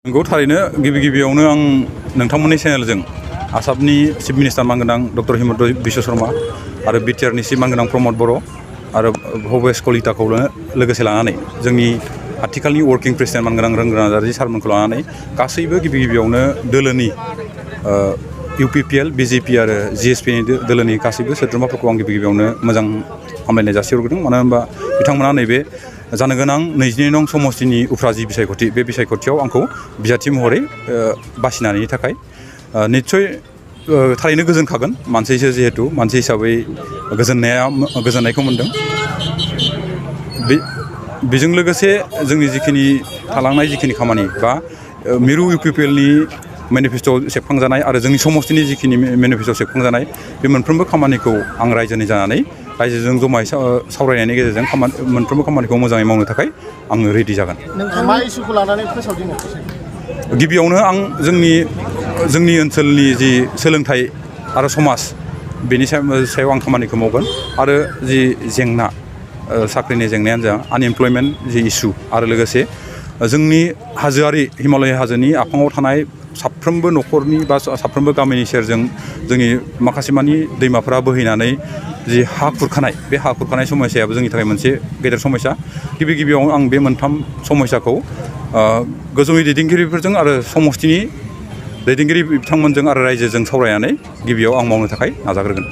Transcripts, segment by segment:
नंगौ थारैनो गिबियावनो आं नोंथांमोननि चेनेलजों आसामनि चिफ मिनिस्टार मानगोनां डक्टर हिमन्त बिश्व शर्मा आरो बिटिआरनि चिफ मानगोनां प्रमद बर' आरो भबेश कलिताखौ लोगोसे लानानै जोंनि आथिखालनि वर्किं प्रेसिडेन्ट मानगोनां रोंगोरा नार्जारी सारमोनखौ लानानै गासैबो गिबियावनो दोलोनि UPPL BJP आरो GSPनि दोलोनि गासैबो सोद्रोमाफोरखौ आं गिबियावनो मोजां हामलायनाय जासिहरग्रोदों मानो होनबा बिथांमोना नैबे जानो गोनां 22 नं समस्तिनि उफ्रा जि बिसायख'थि बे बिसायख'थियाव आंखौ बिजाथि महरै बासिनायनि थाखाय निस्सय थारैनो गोजोनखागोन मानसिसो जिहेतु मानसि हिसाबै गोजोननायखौ मोनदों बेजों लोगोसे जोंनि जिखिनि थालांनाय जिखिनि खामानि बा मिरु UPPLनि मेनिफेस्ट'आव सेबखांजानाय आरो जोंनि समस्तिनि जिखिनि मेनिफेस्ट'आव सेबखांजानाय बे मोनफ्रोमबो खामानिखौ आं रायजोनि जानानै रायजोजों जमायै सावरायनायनि गेजेरजों मोनफ्रोमबो खामानिखौ मोजाङै मावनो थाखाय आङो रेडि जागोन। मा इसुखौ लानानै फोसावदिङो? गिबियावनो आं जोंनि ओनसोलनि जि सोलोंथाइ आरो समाज बेनि सायाव आं खामानिखौ मावगोन आरो जि जेंना साख्रिनि जेंनायानो जा आनएमप्लयमेन्ट जि इसु आरो लोगोसे जोंनि हाजोआरि हिमालय हाजोनि आफाङाव थानाय साफ्रोमबो न'खरनि बा साफ्रोमबो गामिनि सेरजों जोंनि माखासे मानि दैमाफोरा बोहैनानै जि हा खुरखानाय बे हा खुरखानाय समस्यायाबो जोंनि थाखाय मोनसे गेदेर समस्या गिबियाव आं बे मोनथाम समस्याखौ गोजौनि दैदेनगिरिफोरजों आरो समस्तिनि दैदेनगिरि बिथांमोनजों आरो रायजोजों सावरायनानै गिबियाव आं मावनो थाखाय नाजाग्रोगोन।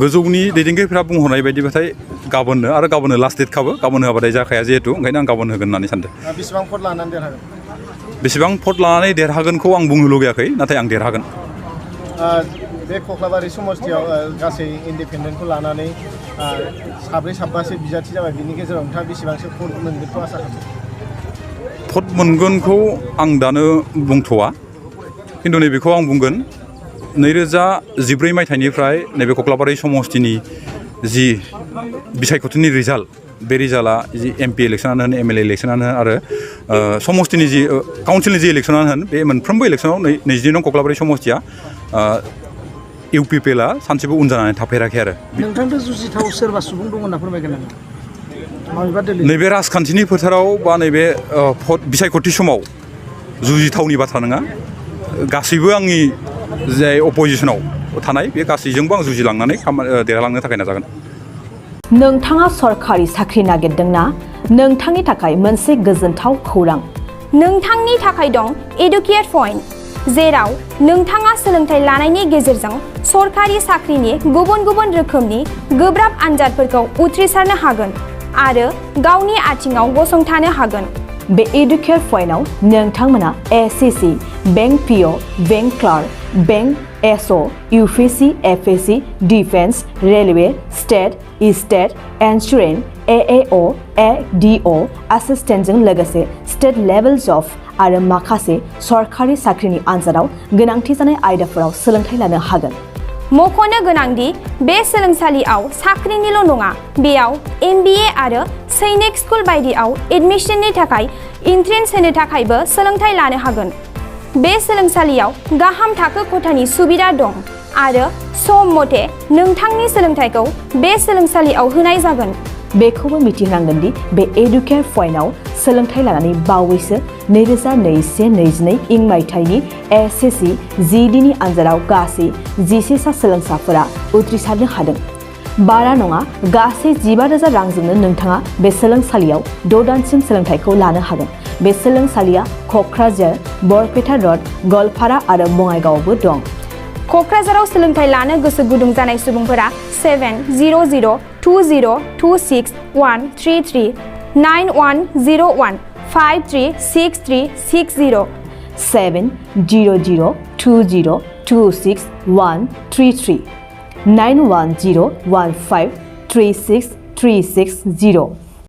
गोजौनि दैदेनगिरिफोरा बुंहरनाय बायदिबाथाय गाबोननो लास्ट डेटखाबो गाबोन होआबाथाय जाखाया जिहेतु ओंखायनो आं गाबोन होगोन होननानै सानदों। बेसेबां भट लानानै देरहागोनखौ आं बुंनो लुगैयाखै नाथाय आं देरहागोन। बे कक्लाबारि समस्तियाव गासै इन्डिपेन्डेन्टखौ लानानै साब्रै साबासो बिजाथि जाबाय बिनि गेजेराव नोंथाङा बेसेबांसो भट मोनगोनखौ आसा खालामो? भट मोनगोनखौ आं दानो बुंथ'वा खिन्थु नैबेखौ आं बुंगोन 2014 मायथाइनिफ्राय नैबे कक्लाबारि समस्तिनि जि बिसायख'थिनि रिजाल्ट बे रिजाल्टआ जि MP इलेक्सनानो होन MLA इलेक्सनानो होन आरो समस्तिनि जि काउन्सिलनि जि इलेक्सनानो होन बे मोनफ्रोमबो इलेक्सनाव 22 नं कक्लाबारि समस्तिया UPPLआ सानसेबो उन जानानै थाफेराखै आरो। नोंथांजों जुजिथाव सोरबा सुबुं दं होनना फोरमायगोन नामा? नैबे राजखान्थिनि फोथाराव बा नैबे बिसायख'थि समाव जुजिथावनि बाथ्रा नङा गासैबो आंनि जाय अपोजिसनाव थानाय बे गासैजोंबो आं जुजिलांनानै देरहालांनो थाखाय नाजागोन। नोंथाङा सरखारि साख्रि नागिरदोंना? नोंथांनि थाखाय मोनसे गोजोनथाव खौरां। नोंथांनि थाखाय दं एडुकेट पइन्ट, जेराव नोंथाङा सोलोंथाइ लानायनि गेजेरजों सरखारि साख्रिनि गुबुन रोखोमनि गोब्राब आनजादफोरखौ उथ्रिसारनो हागोन आरो गावनि आथिङाव गसंथानो हागोन। बे एडुकेट पइन्टआव नोंथांमोना SCC, bank PO, bank clerk, bank SO, UPC, FAC, defence, railway, state insurance, AAO, ADO, एसिस्टेन्टजों लोगोसे स्टेट लेभेल जब आरो माखासे सरखारि साख्रिनि आनजादाव गोनांथि जानाय आयदाफोराव सोलोंथाइ लानो हागोन। मख'नो गोनांदि बे सोलोंसालियाव साख्रिनिल' नङा, बेयाव MBA आरो सैनिक स्कुल बायदियाव एडमिशननि थाखाय एन्ट्रेन्स होनो थाखायबो सोलोंथाइ लानो हागोन। बे सोलोंसालियाव गाहाम थाखो खथानि सुबिदा दं आरो सम मथे नोंथांनि सोलोंथाइखौ बे सोलोंसालियाव होनाय जागोन। बेखौबो मिथिनांगोन दि बे एडुकेट पइन्टआव सोलोंथाइ लानानै बावैसो 2021-22 मायथाइनि SCC GDनि आनजादाव गासै 11 सा सोलोंसाफोरा उथ्रिसारनो हादों। बारा नङा, गासै 15,000 रांजोंनो नोंथाङा बे सोलोंसालियाव 6 दानसिम सोलोंथाइखौ लानो हागोन। बे सोलोंसालिया क'क्राझार, बरपेटा र'ड, गवालपारा आरो बङाइगावआवबो दं। क'क्राझाराव सोलोंथाइ लानो गोसो गुदुं जानाय सुबुंफोरा 70020261133 9101536360 70020261133 9101536360